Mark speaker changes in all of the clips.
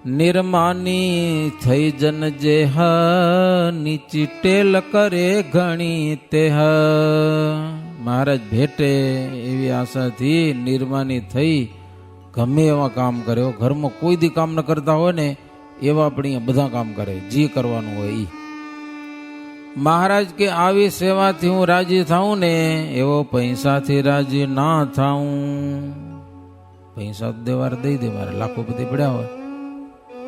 Speaker 1: નિર્માની થઈ જન જેહ નીચી ટેલ કરે ઘણી તેહ. મહારાજ ભેટે એવી આશાથી નિર્માની થઈ ગમે એવા કામ કર્યો. ઘરમાં કોઈ દી કામ ન કરતા હોય ને એવા આપણે બધા કામ કરે, જે કરવાનું હોય એ. મહારાજ કે આવી સેવાથી હું રાજી થાઉં ને એવો પૈસાથી રાજી ના થાઉં. પૈસા દેવાર દઈ દે, મારે લાખોપતિ પડ્યા હોય,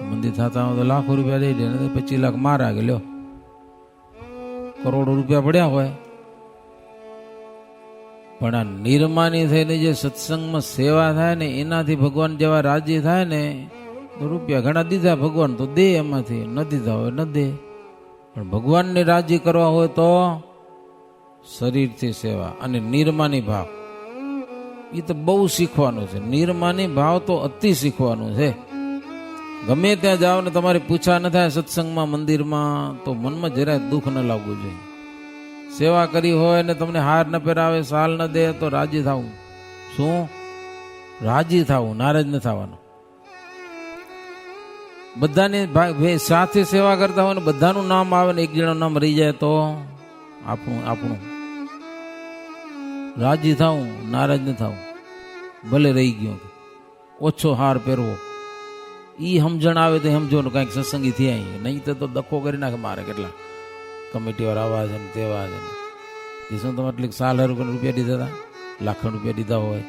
Speaker 1: મંદિર થતા હોય તો લાખો રૂપિયા દઈ દે, 25 લાખ મારા કે લ્યો. કરોડો રૂપિયા પડ્યા હોય, પણ આ નિર્માની થઈને જે સત્સંગમાં સેવા થાય ને એનાથી ભગવાન જેવા રાજી થાય ને તો રૂપિયા ઘણા દીધા ભગવાન તો દે, એમાંથી ન દીધા હોય ન દે. પણ ભગવાનને રાજી કરવા હોય તો શરીરથી સેવા અને નિર્માની ભાવ, એ તો બહુ શીખવાનું છે. નિર્માની ભાવ તો અતિ શીખવાનું છે. ગમે ત્યાં જાઓ ને તમારી પૂછા ન થાય સત્સંગમાં મંદિરમાં તો મનમાં જરાય દુઃખ ન લાગવું જોઈએ. સેવા કરી હોય ને તમને હાર ન પહેરાવે, સાલ ન દે તો રાજી થવું. શું રાજી થવું, નારાજ ન થવાનું. બધાની સાથે સેવા કરતા હોય ને બધાનું નામ આવે ને એક જણાનું નામ રહી જાય તો આપણું રાજી થવું, નારાજ ન થવું. ભલે રહી ગયો, ઓછો હાર પહેરવો, ઈ સમજણ આવે તો સમજો ને કાંઈક સત્સંગી થયા. નહીં તો દખો કરી નાખે મારે. કેટલા કમિટી વાળા આવા છે ને તેવા છે ને શું તમે એટલી સાલ રૂપિયા દીધા હતા, લાખો રૂપિયા દીધા હોય,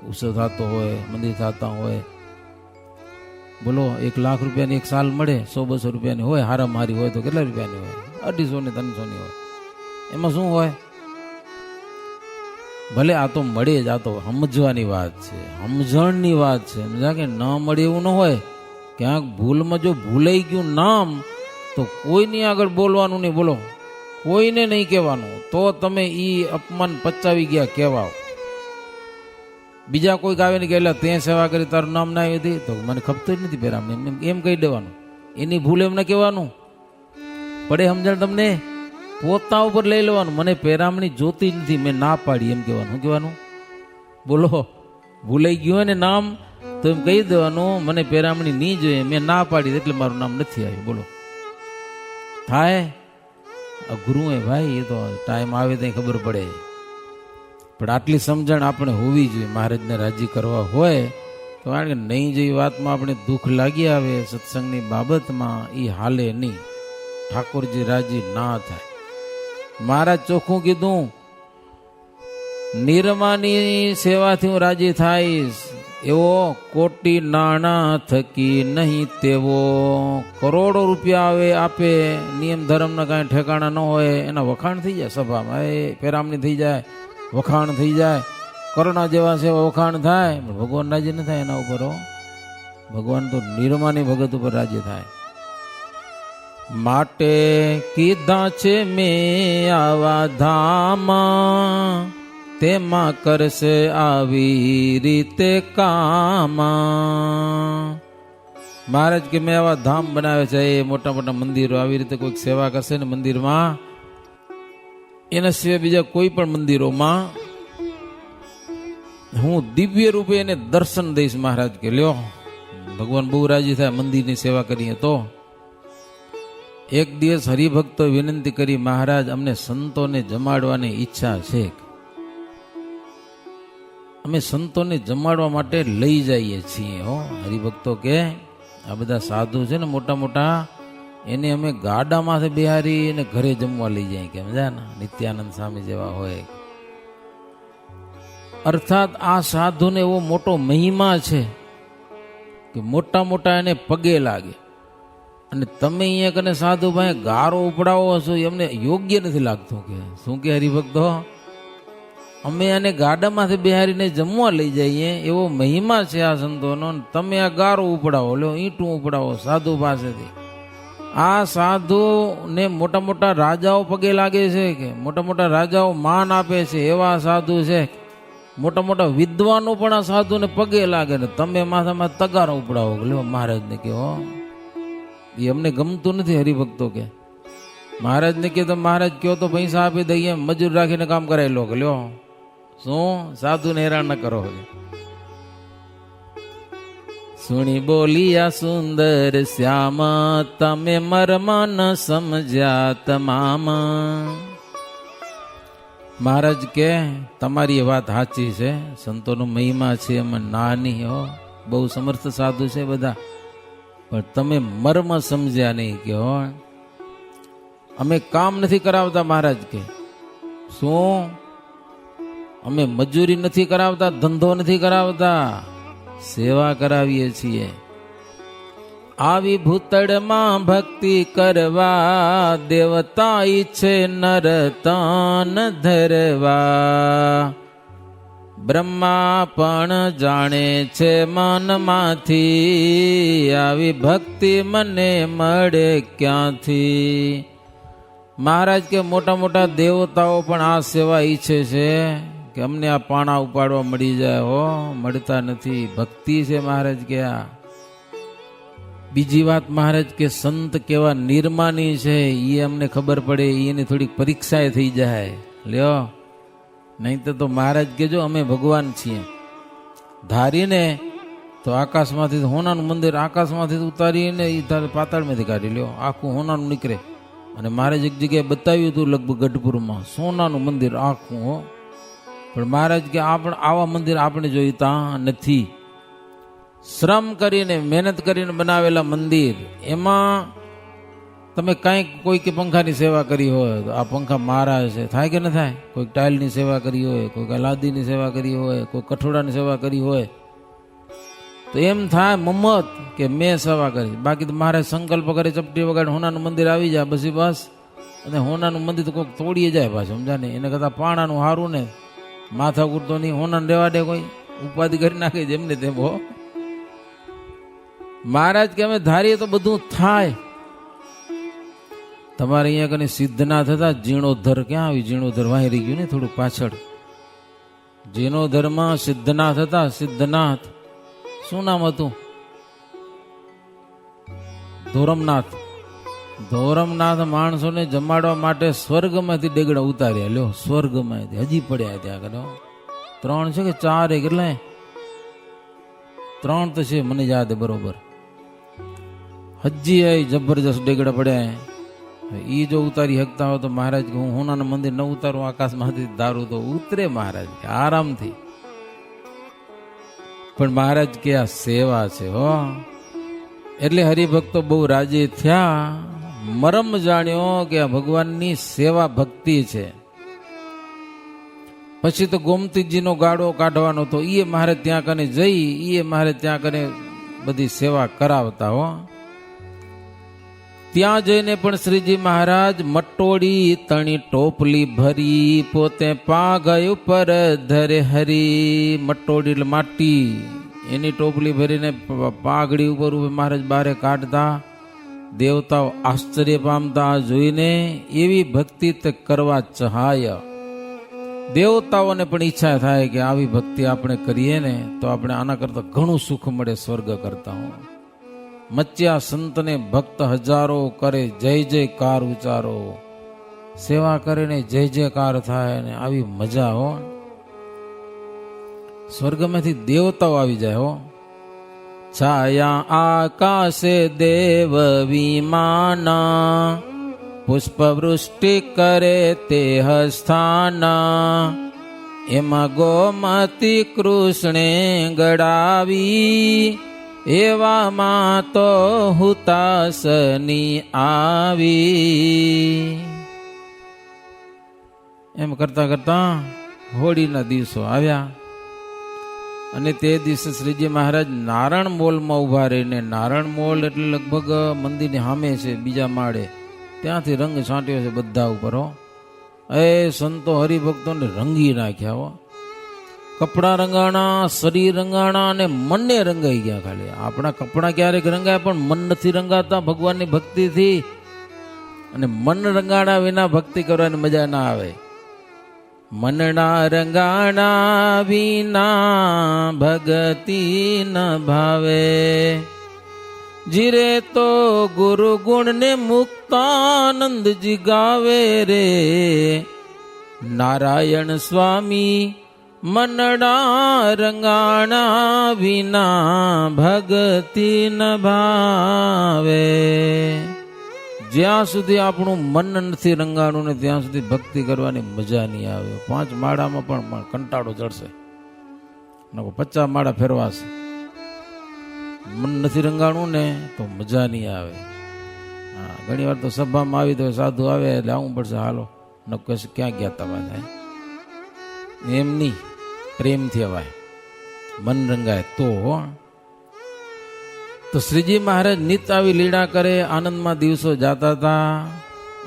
Speaker 1: ઉત્સવ થતો હોય, મંદિર થતા હોય. બોલો 1 લાખ રૂપિયાની એક સાલ મળે, 100-200 રૂપિયાની હોય, હારામાં હારી હોય તો કેટલા રૂપિયાની હોય? 250-300 હોય. એમાં શું હોય? ભલે આ તો મળે જ, આ તો સમજવાની વાત છે, સમજણની વાત છે. સમજા કે ન મળે એવું ન હોય. ક્યાંક ભૂલમાં જો ભૂલાઈ ગયું નામ તો કોઈની આગળ બોલવાનું નહીં. બોલો, કોઈને નહીં કહેવાનું, તો તમે ઈ અપમાન પચાવી ગયા કહેવાઓ. બીજા કોઈક આવે ને કે એટલે તે સેવા કરી તારું નામ ના આવી હતી તો મને ખપતું જ નથી પેરામ, એમ કહી દેવાનું. એની ભૂલ એમ ના કહેવાનું. પડે સમજણ તમને? પોતા ઉપર લઈ લેવાનું. મને પેરામણી જોતી નથી, મેં ના પાડી એમ કહેવાનું. શું કહેવાનું? બોલો, ભૂલાઈ ગયું હોય ને નામ તો એમ કહી દેવાનું મને પેરામણી નહીં જોઈએ, મેં ના પાડી એટલે મારું નામ નથી આવ્યું. બોલો, થાય? અઘરું હે ભાઈ, એ તો ટાઈમ આવે ત્યાં ખબર પડે. પણ આટલી સમજણ આપણે હોવી જોઈએ. મહારાજને રાજી કરવા હોય તો કારણ કે નહીં જેવી વાતમાં આપણે દુઃખ લાગી આવે સત્સંગની બાબતમાં, એ હાલે નહીં. ઠાકોરજી રાજી ના થાય. મહારાજ ચોખ્ખું કીધું, નિર્માની સેવાથી હું રાજી થાઈશ. એવો કોટી નાણાં થકી નહીં તેવો. કરોડો રૂપિયા આવે આપે, નિયમ ધર્મના કાંઈ ઠેકાણા ન હોય, એના વખાણ થઈ જાય સભામાં, એ પેરામણી થઈ જાય, વખાણ થઈ જાય. કરુણા જેવા સેવા વખાણ થાય, ભગવાન રાજી ન થાય એના ઉપર. ભગવાન તો નિર્માની ભગત ઉપર રાજી થાય. માટે કીધા છે મેં આવા ધામા, તેમાં કરશે આવી રીતે કામ. મહારાજ કે મેં આવા ધામ બનાવે છે, એ મોટા મોટા મંદિરો, આવી રીતે કોઈક સેવા કરશે ને મંદિરમાં, એના સિવાય બીજા કોઈ પણ મંદિરોમાં હું દિવ્ય રૂપે એને દર્શન દઈશ. મહારાજ કે લ્યો, ભગવાન બહુ રાજી થાય મંદિરની સેવા કરીએ તો. એક દિવસ હરિભક્તો વિનંતી કરી, મહારાજ અમને સંતોને જમાડવાની ઈચ્છા છે, અમે સંતોને જમાડવા માટે લઈ જઈએ છીએ. હરિભક્તો કે આ બધા સાધુ છે ને મોટા મોટા, એને અમે ગાડામાંથી બિહારી અને ઘરે જમવા લઈ જાય. કે સમજ્યા ને, નિત્યાનંદ સ્વામી જેવા હોય. અર્થાત આ સાધુને એવો મોટો મહિમા છે કે મોટા મોટા એને પગે લાગે. અને તમે અહીંયા કને સાધુ ભાઈ ગારો ઉપડાવો છો, એમને યોગ્ય નથી લાગતું. કે શું કે હરિભક્તો, અમે આને ગાડામાંથી બિહારીને જમવા લઈ જઈએ, એવો મહિમા છે આ સંતોનો, તમે આ ગારો ઉપડાવો, લો ઈંટું ઉપડાવો સાધુ પાસેથી. આ સાધુ ને મોટા મોટા રાજાઓ પગે લાગે છે, કે મોટા મોટા રાજાઓ માન આપે છે, એવા સાધુ છે. મોટા મોટા વિદ્વાનો પણ આ સાધુને પગે લાગે ને તમે માથામાં તગારો ઉપડાવો. લ્યો મહારાજને કહો, એ અમને ગમતું નથી. હરિભક્તો કે મહારાજને કહે તો મહારાજ કહો તો પૈસા આપી દઈએ, મજૂર રાખીને કામ કરાવી લો. કે લ્યો શું સાધુને હેરાન ન કરો. સુણી બોલિયા સુંદર શ્યામ, તમે મરમા ન સમજ્યા તમામ. મહારાજ કે તમારી વાત સાચી છે, સંતોનો મહિમા છે એમાં નાની હો, બહુ સમર્થ સાધુ છે બધા, પણ તમે મર્મ સમજ્યા નહીં કે હો. અમે કામ નથી કરાવતા મહારાજ કે, શું અમે મજૂરી નથી કરાવતા, ધંધો નથી કરાવતા, સેવા કરાવીએ છીએ. આવી ભૂતળમાં ભક્તિ કરવા, દેવતા ઈચ્છે નર તન ધરવા. બ્રહ્મા પણ જાણે છે મનમાંથી, આવી ભક્તિ મને મળે ક્યાંથી. મહારાજ કે મોટા મોટા દેવતાઓ પણ આ સેવા ઈચ્છે છે કે અમને આ પાણા ઉપાડવા મળી જાય, હો મળતા નથી. ભક્તિ છે મહારાજ કે આ. બીજી વાત મહારાજ કે સંત કેવા નિર્માની છે એ અમને ખબર પડે, એની થોડીક પરીક્ષા થઈ જાય લ્યો. નહીં તો મહારાજ કે જો અમે ભગવાન છીએ ધારીને તો આકાશમાંથી હોનાનું મંદિર આકાશમાંથી ઉતારીને એ પાતાળમાંથી કાઢી લ્યો, આખું હોનાનું નીકળે. અને મહારાજ એક જગ્યાએ બતાવ્યું હતું લગભગ ગઢપુરમાં, સોનાનું મંદિર આખું હો. પણ મહારાજ કે આવા મંદિર આપણે જોઈતા નથી. શ્રમ કરીને મહેનત કરીને બનાવેલા મંદિર, એમાં તમે કાંઈક કોઈ કે પંખાની સેવા કરી હોય તો આ પંખા મારા છે, થાય કે ન થાય? કોઈ ટાઇલની સેવા કરી હોય, કોઈ લાદીની સેવા કરી હોય, કોઈ કઠોળાની સેવા કરી હોય તો એમ થાય મમ્મત કે મેં સેવા કરી. બાકી તો મહારાજ સંકલ્પ કરે ચપટી વગાડે હોનાનું મંદિર આવી જાય પછી બસ. અને હોનાનું મંદિર તો કોઈક તોડીએ જાય પાછું, સમજા ને. એને કરતાં પાણાનું હારું ને, માથા કૂટતો નહીં, હોનાને રહેવા દે, કોઈ ઉપાધિ કરી નાખે જેમને તેમ હો. મહારાજ કે અમે ધારીએ તો બધું થાય. તમારે અહીંયા કને સિદ્ધનાથ હતા, જીર્ણોદ્ધર ક્યાં આવી? જીર્ણોદ્ધર વાહી રહી ગયું ને થોડુંક પાછળ. જીર્ણોદ્ધરમાં સિદ્ધનાથ હતા. સિદ્ધનાથ શું નામ હતું? ધોરમનાથ. ધોરમનાથ માણસોને જમાડવા માટે સ્વર્ગમાંથી ડેગડા ઉતાર્યા લ્યો, સ્વર્ગમાંથી હજી પડ્યા ત્યાં આગળ. 3 છે કે 4 કેટલા? 3 તો છે મને યાદ બરોબર. હજી જબરજસ્ત ડેગડા પડ્યા. એ જો ઉતારી શકતા હોય તો મહારાજ કે હું હોનાનું મંદિર ન ઉતારું આકાશમાંથી દારૂ તો ઉતરે મહારાજ કે આરામથી. પણ મહારાજ કે આ સેવા છે હો. એટલે હરિભક્તો બહુ રાજી થયા, મરમ જાણ્યો કે આ ભગવાનની સેવા ભક્તિ છે. પછી તો ગોમતીજીનો ગાડો કાઢવાનો તો એ મારે ત્યાં કને જઈ એ મારે ત્યાં કને બધી સેવા કરાવતા હો. ત્યાં જઈને પણ શ્રીજી મહારાજ મટોડી તણી ટોપલી ભરી, પોતે પાઘ ઉપર ધરે હરી. મટોડી એટલે માટી, એની ટોપલી ભરીને પાઘડી ઉપર મહારાજ બારે કાઢતા. દેવતાઓ આશ્ચર્ય પામતા જોઈને. એવી ભક્તિ તે કરવા ચાહ્ય. દેવતાઓને પણ ઈચ્છા થાય કે આવી ભક્તિ આપણે કરીએ ને તો આપણે આના કરતા ઘણું સુખ મળે સ્વર્ગ કરતા. હું મચ્યા સંતને ભક્ત હજારો કરે, જય જયકાર ઉચારો. સેવા કરે ને જય જયકાર થાય ને આવી મજા હો. સ્વર્ગમાંથી દેવતાઓ આવી જાય હો. છાયા આકાશે દેવ વિમાના, પુષ્પવૃષ્ટિ કરે તે હસ્થાના. એમાં ગોમતી કૃષ્ણે ગડાવી, એવામાં તો હુતાસની આવી. એમ કરતા કરતા હોળીના દિવસો આવ્યા. અને તે દિવસે શ્રીજી મહારાજ નારણ મોલમાં ઉભા રહીને, નારણ મોલ એટલે લગભગ મંદિરની સામે છે બીજા માળે, ત્યાંથી રંગ છાંટ્યો છે બધા ઉપર હો. એ સંતો હરિભક્તોને રંગી નાખ્યા હો. કપડા રંગાણા, શરીર રંગાણા અને મનને રંગાઈ ગયા. ખાલી આપણા કપડા ક્યારેક રંગાય પણ મન નથી રંગાતા ભગવાનની ભક્તિથી. અને મન રંગાણા વિના ભક્તિ કરવાની મજા ના આવે. મનના રંગાણા વિના ભગતિ ન ભાવે, જીરે તો ગુરુ ગુણ ને મુક્તાનંદજી ગાવે રે. નારાયણ સ્વામી મનડા રંગાણા વિના ભક્તિ ન ભાવે. જ્યાં સુધી આપણું મન નથી રંગાણું ને ત્યાં સુધી ભક્તિ કરવાની મજા નહીં આવે. 5 માળામાં પણ કંટાળો ચડશે, 50 માળા ફેરવાશે. મન નથી રંગાણું ને તો મજા નહીં આવે. હા, ઘણી વાર તો સભામાં આવી તો સાધુ આવે એટલે આવવું પડશે, હાલો ન કશે ક્યાં ગયા તમારે, એમ નહીં, પ્રેમથી અવાય, મન રંગાય તો શ્રીજી મહારાજ નિત આવી લીળા કરે, આનંદમાં દિવસો જાતા હતા.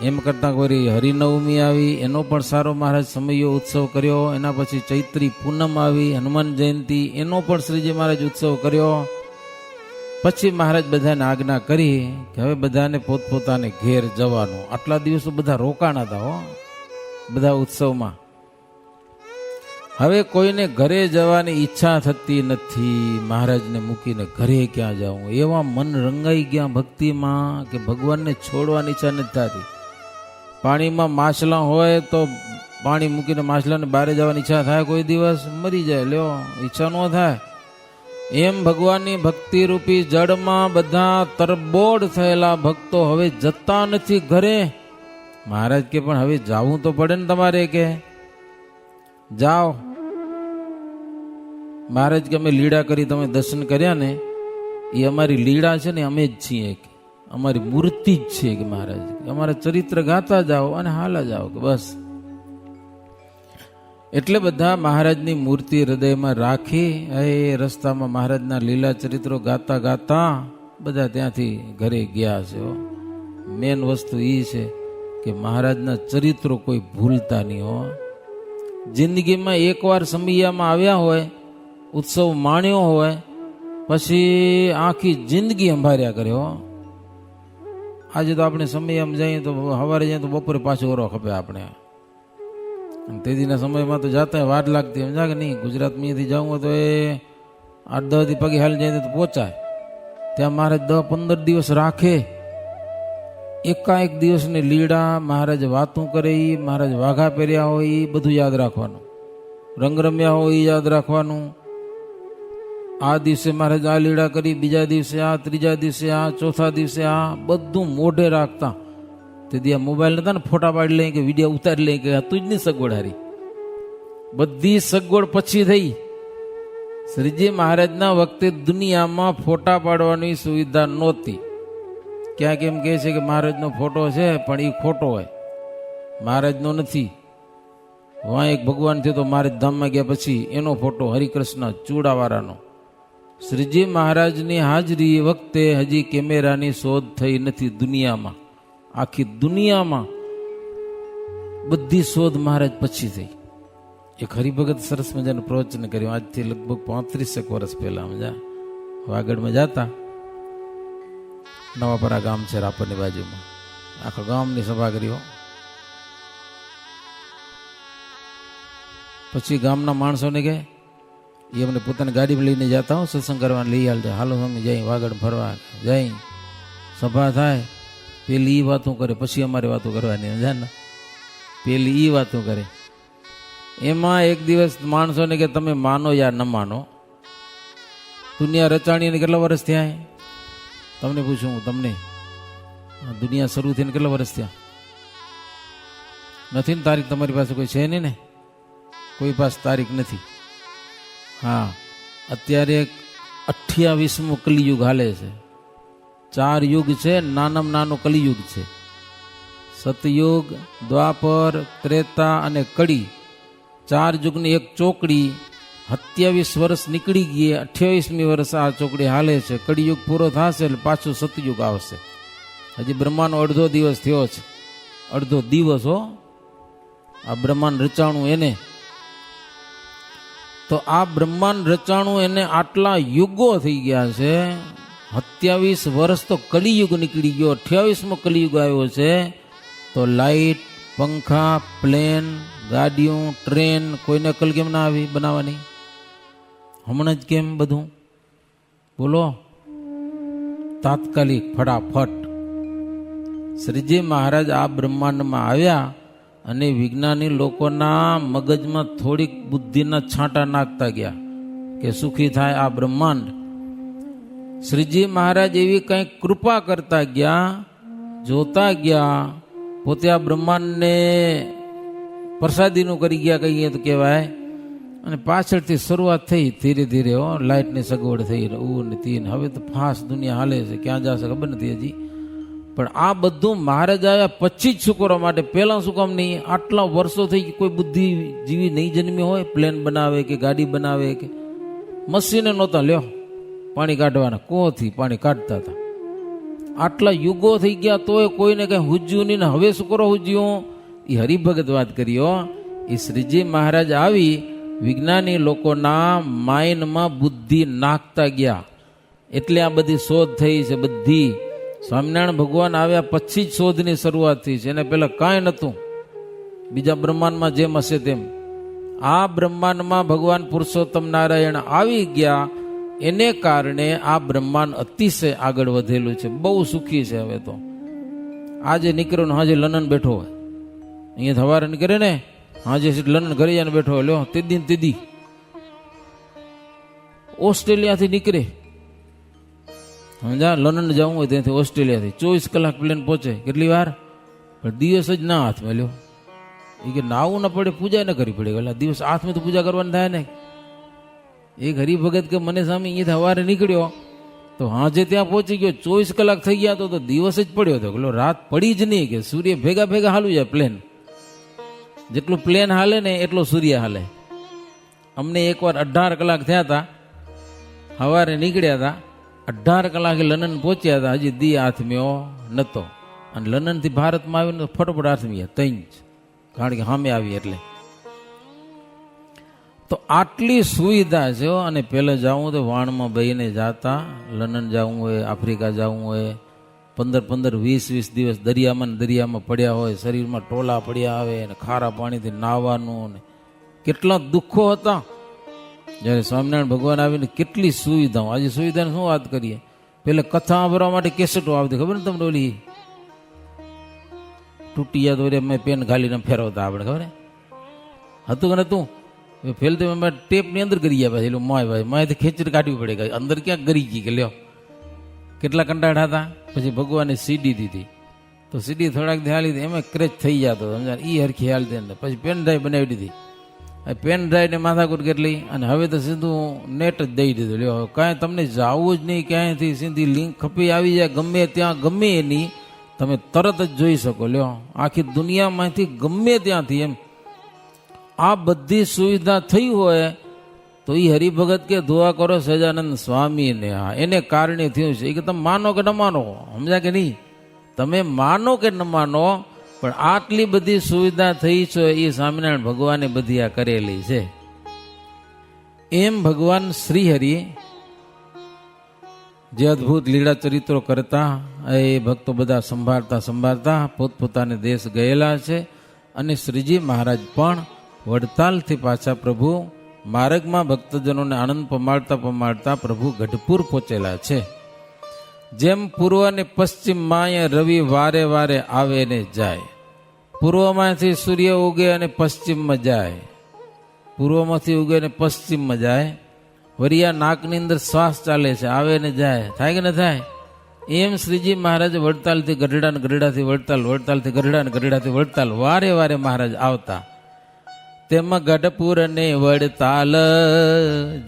Speaker 1: એમ કરતા કોઈ હરિનવમી આવી, એનો પણ સારો મહારાજ સમયો ઉત્સવ કર્યો. એના પછી ચૈત્રી પૂનમ આવી, હનુમાન જયંતિ, એનો પણ શ્રીજી મહારાજ ઉત્સવ કર્યો. પછી મહારાજ બધાને આજ્ઞા કરી કે હવે બધાને પોતપોતાને ઘેર જવાનું. આટલા દિવસો બધા રોકાણા હતા હો બધા ઉત્સવમાં. હવે કોઈને ઘરે જવાની ઈચ્છા થતી નથી. મહારાજને મૂકીને ઘરે ક્યાં જાઉં, એવા મન રંગાઈ ગયા ભક્તિમાં કે ભગવાનને છોડવાની ઈચ્છા નથી થતી. પાણીમાં માછલા હોય તો પાણી મૂકીને માછલાને બહાર જવાની ઈચ્છા થાય? કોઈ દિવસ મરી જાય, લ્યો, ઈચ્છા ન થાય. એમ ભગવાનની ભક્તિ રૂપી જળમાં બધા તરબોળ થયેલા ભક્તો હવે જતા નથી ઘરે. મહારાજ કે પણ હવે જાવું તો પડે ને તમારે, કે જાઓ. મહારાજ કે અમે લીળા કરી, તમે દર્શન કર્યા ને, એ અમારી લીળા છે ને, અમે જ છીએ, અમારી મૂર્તિ જ છે કે મહારાજ, અમારા ચરિત્ર ગાતા જાઓ અને હાલા જાઓ કે બસ. એટલે બધા મહારાજની મૂર્તિ હૃદયમાં રાખી એ રસ્તામાં મહારાજના લીલા ચરિત્રો ગાતા ગાતા બધા ત્યાંથી ઘરે ગયા છે. મેન વસ્તુ એ છે કે મહારાજના ચરિત્રો કોઈ ભૂલતા નહીં હો. જિંદગીમાં એકવાર સમયામાં આવ્યા હોય, ઉત્સવ માણ્યો હોય, પછી આખી જિંદગી સંભાળ્યા કરે હો. આજે તો આપણે સમયામાં જઈએ તો સવારે જઈએ તો બપોરે પાછો ઓરો ખપે આપણે. તેદીના સમયમાં તો જાતા વાર લાગતી, સમજા કે નહીં? ગુજરાતમાં અહીંયાથી જવું હોય તો એ 8-10 દી પગે હાલ જાય તો પહોંચાય. ત્યાં મહારાજ 10-15 દિવસ રાખે. એકાએક દિવસની લીડા મહારાજ વાતું કરે, એ મહારાજ વાઘા પહેર્યા હોય એ બધું યાદ રાખવાનું, રંગ રમ્યા હોય એ યાદ રાખવાનું. આ દિવસે મહારાજ આ લીડા કરી, બીજા દિવસે આ, ત્રીજા દિવસે આ, ચોથા દિવસે આ, બધું મોઢે રાખતા. તેથી આ મોબાઈલ નતા ને, ફોટા પાડી લઈ કે વિડીયો ઉતારી લઈ કે હતું જ નહીં સગવડ હારી. બધી સગવડ પછી થઈ. શ્રીજી મહારાજના વખતે દુનિયામાં ફોટા પાડવાની સુવિધા નહોતી. ક્યાંક એમ કહે છે કે મહારાજનો ફોટો છે પણ એ ખોટો હોય, મહારાજનો નથી. વાં એક ભગવાન થયો તો મહારાજ ધામમાં ગયા પછી એનો ફોટો હરિકૃષ્ણ ચૂડાવાળાનો. શ્રીજી મહારાજની હાજરી વખતે હજી કેમેરાની શોધ થઈ નથી દુનિયામાં. આખી દુનિયામાં બધી શોધ મહારાજ પછી થઈ. એક હરિભગત સરસ મજાનું પ્રવચન કર્યું આજથી લગભગ 35 વર્ષ પહેલા. મજા વાગડમાં જતા, નવાપરા ગામ છે રાપરની બાજુમાં, આખા ગામની સભા કરી. પછી ગામના માણસોને કહે, એ અમને પોતાની ગાડીમાં લઈને જતા હો સત્સંગ કરવાને લઈ હાલ જાય, હાલો અમે જઈ વાગડ ફરવા જઈ. સભા થાય, પેલી એ વાતો કરે, પછી અમારે વાતો કરવાની, સમજા ને? પેલી એ વાતો કરે. એમાં એક દિવસ માણસોને કે તમે માનો યા ન માનો, દુનિયા રચાણીને કેટલા વર્ષ થયા? તમને પૂછું હું, તમને દુનિયા શરૂ થઈને કેટલા વર્ષ થયા? નથી ને તારીખ? તમારી પાસે કોઈ છે નહીં ને? કોઈ પાસે તારીખ નથી. હા, અત્યારે 28મું કલિયુગ હાલે છે. 4 યુગ છે, નાનામાં નાનો કલિયુગ છે. સતયુગ, દ્વાપર, ત્રેતા અને કડી, 4 યુગની એક ચોકડી. 27 વર્ષ નીકળી ગઈ, 28મી વર્ષ આ ચોકડી હાલે છે. કડિયુગ પૂરો થશે એટલે પાછું સતયુગ આવશે. હજી બ્રહ્માંડનો અડધો દિવસ થયો છે, અડધો દિવસ હો. આ બ્રહ્માંડ રચાણું એને, તો આ બ્રહ્માંડ રચાણું એને આટલા યુગો થઈ ગયા છે. 27 વર્ષ તો કલિયુગ નીકળી ગયો, 28મો કલિયુગ આવ્યો છે. તો લાઇટ, પંખા, પ્લેન, ગાડીઓ, ટ્રેન, કોઈને અકલ કેમ ના આવી બનાવવાની? હમણાં જ કેમ બધું બોલો? તાત્કાલિક, ફટાફટ. શ્રીજી મહારાજ આ બ્રહ્માંડમાં આવ્યા અને વિજ્ઞાની લોકોના મગજમાં થોડીક બુદ્ધિના છાંટા નાખતા ગયા કે સુખી થાય આ બ્રહ્માંડ. શ્રીજી મહારાજ એવી કંઈક કૃપા કરતા ગયા, જોતા ગયા, પોતે આ બ્રહ્માંડને પ્રસાદીનું કરી ગયા કહીએ તો કહેવાય. અને પાછળથી શરૂઆત થઈ ધીરે ધીરે, લાઇટની સગવડ થઈ, ને હવે તો ફાસ્ટ દુનિયા હાલે છે, ક્યાં જશે ખબર નથી હજી. પણ આ બધું મહારાજ આવ્યા પછી જ શું કરવા માટે, પહેલાં શું કામ નહીં? આટલા વર્ષો થઈ કોઈ બુદ્ધિ જીવી નહીં જન્મી હોય, પ્લેન બનાવે કે ગાડી બનાવે કે મશીને નહોતા લ્યો પાણી કાઢવાના, કોથી પાણી કાઢતા હતા. આટલા યુગો થઈ ગયા તોય કોઈને કંઈ હુજ્યું નહીં ને હવે શું કરો હુજ્યું? એ હરિભગત વાત કરી. એ શ્રીજી મહારાજ આવી વિજ્ઞાની લોકોના માઇન્ડમાં બુદ્ધિ નાખતા ગયા, એટલે આ બધી શોધ થઈ છે. બધી સ્વામિનારાયણ ભગવાન આવ્યા પછી જ શોધની શરૂઆત થઈ છે, એને પહેલાં કાંઈ નહોતું. બીજા બ્રહ્માંડમાં જેમ હશે તેમ આ બ્રહ્માંડમાં ભગવાન પુરુષોત્તમ નારાયણ આવી ગયા, એને કારણે આ બ્રહ્માંડ અતિશય આગળ વધેલું છે, બહુ સુખી છે. હવે તો આજે નીકળ્યો ને હાજે લંડન બેઠો હોય, અહીંયા સવારે નીકળે ને હાજે લંડન ઘરે જઈને બેઠો હોય, લ્યો તેદી ઓસ્ટ્રેલિયાથી નીકળે, સમજા લંડન જવું હોય ત્યાંથી ઓસ્ટ્રેલિયાથી 24 કલાક પ્લેન પહોંચે. કેટલી વાર? પણ દિવસ જ ના હાથમાં લ્યો. એ કે નાવું ના પડે, પૂજા ન કરવી પડે. એટલે દિવસ હાથમાં તો પૂજા કરવાની થાય ને. એક હરિભગત કે મને સામે અહીંયાથી સવારે નીકળ્યો તો હાજે ત્યાં પહોંચી ગયો, 24 કલાક થઈ ગયા તો દિવસ જ પડ્યો હતો. એટલે રાત પડી જ નહીં, કે સૂર્ય ભેગા ભેગા હાલું જાય પ્લેન. જેટલું પ્લેન હાલે ને એટલો સૂર્ય હાલે. અમને એકવાર 18 કલાક થયા હતા, સવારે નીકળ્યા હતા, 18 કલાકે લંડન પહોંચ્યા હતા, હજી દી હાથમ્યો નહોતો. અને લંડનથી ભારતમાં આવીને ફટોફટ હાથમ્યા તઈ જ, કારણ કે સામે આવી એટલે. તો આટલી સુવિધા છે. અને પહેલાં જવું તો વાણમાં બહીને જાતા, લંડન જવું હોય, આફ્રિકા જવું હોય, 15-15, 20-20 દિવસ દરિયામાં પડ્યા હોય, શરીરમાં ટોલા પડ્યા આવે, અને ખારા પાણીથી નાહવાનું, ને કેટલા દુઃખો હતા. જ્યારે સ્વામિનારાયણ ભગવાન આવીને કેટલી સુવિધાઓ. આજે સુવિધાની શું વાત કરીએ? પેલે કથા સાંભળવા માટે કેસેટો આવતી, ખબર ને તમને? ઓલી તૂટી ગયા તો મેં પેન ઘાલીને ફેરવતા, આપણે ખબર હતું કે નતું? ફેલતે ટેપની અંદર ગરી ગયા, પછી માય ભાઈ માયથી ખેંચી કાઢવી પડે, ગઈ અંદર ક્યાંક ગરી ગઈ કે લ્યો. કેટલા કંટાળા હતા. પછી ભગવાને સીડી દીધી, તો સીડી થોડાક હાલી હતી, એમાં ક્રેચ થઈ જતો, સમજા એ હરખી હાલતી. પછી પેન ડ્રાઈવ બનાવી દીધી. પેન ડ્રાઈવને માથાકૂટ કેટલી, અને હવે તો સીધું નેટ જ દઈ દીધું. લ્યો કાંઈ તમને જવું જ નહીં, ક્યાંયથી સીધી લિંક ખપી આવી જાય, ગમે ત્યાં ગમે એની તમે તરત જ જોઈ શકો. લ્યો આખી દુનિયામાંથી ગમે ત્યાંથી એમ આ બધી સુવિધા થઈ હોય તો એ હરિભગત કે દુઆ કરો સહજાનંદ સ્વામીને. હા, એને કારણે થયું છે. એ કે તમે માનો કે ન માનો, સમજ્યા કે નહીં? તમે માનો કે ન માનો, પણ આટલી બધી સુવિધા થઈ છે એ સ્વામિનારાયણ ભગવાને બધી આ કરેલી છે. એમ ભગવાન શ્રીહરિ જે અદ્ભુત લીલા ચરિત્રો કરતા, એ ભક્તો બધા સંભાળતા પોતપોતાને દેશ ગયેલા છે. અને શ્રીજી મહારાજ પણ વડતાલથી પાછા પ્રભુ માર્ગમાં ભક્તજનોને આનંદ પમાડતા પ્રભુ ગઢપુર પહોંચેલા છે. જેમ પૂર્વ અને પશ્ચિમમાં રવિ વારે વારે આવે ને જાય, પૂર્વમાંથી સૂર્ય ઉગે અને પશ્ચિમમાં જાય, પૂર્વમાંથી ઉગે ને પશ્ચિમમાં જાય. વરિયા નાકની અંદર શ્વાસ ચાલે છે, આવે ને જાય, થાય કે ન થાય? એમ શ્રીજી મહારાજ વડતાલથી ગઢડા, ગઢડાથી વડતાલ, વડતાલથી ગઢડા, ગઢડાથી વડતાલ વારે વારે મહારાજ આવતા. તેમાં ગઢપુર ને વડતાલ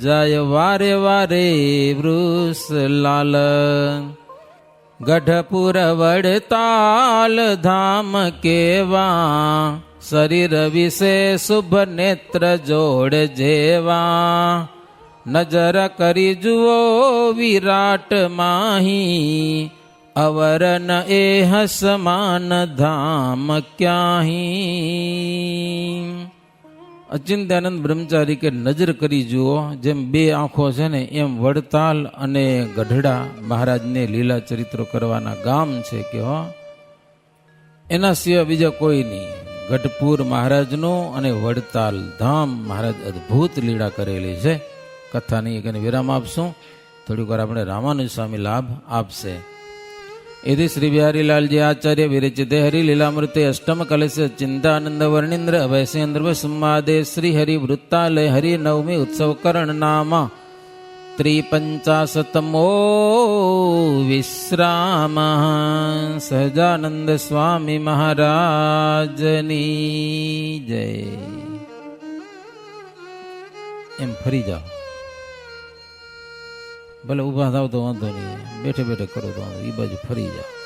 Speaker 1: જાય વારે વારે વૃષલાલ. ગઢપુર વડતાલ ધામ કેવા, શરીર વિશે શુભ નેત્ર જોડ જેવા. નજર કરી જુઓ વિરાટ માહી, અવરન એ હસમાન ધામ ક્યાહી. અચિંત્યાનંદ બ્રહ્મચારી કે નજર કરી જુઓ, જેમ બે આંખો છે ને એમ વડતાલ અને ગઢડા મહારાજને લીલા ચરિત્રો કરવાના ગામ છે કે એના સિવાય બીજા કોઈ નહીં. ગઢપુર મહારાજનું અને વડતાલ ધામ મહારાજ અદ્ભુત લીલા કરેલી છે. કથાની એક વિરામ આપશું, થોડીક વાર આપણે રામાનુજ સ્વામી લાભ આપશે. यदि श्री बिहारी लाल जी आचार्य विरचिते हरि लीलामृते अष्टम कलश चिंतानंद वर्णिंद्र अभयसेन्द्र सम्मादे श्री हरि वृत्तालय हरि नवमी उत्सव करण नामा 53तमो विश्राम सहजानंद स्वामी महाराजनी जय। एम फरी जाओ, भले ऊभा थाव तो वांधो नहीं, बैठे बैठे करो तो वांधो, ई बाजू फरी जाओ।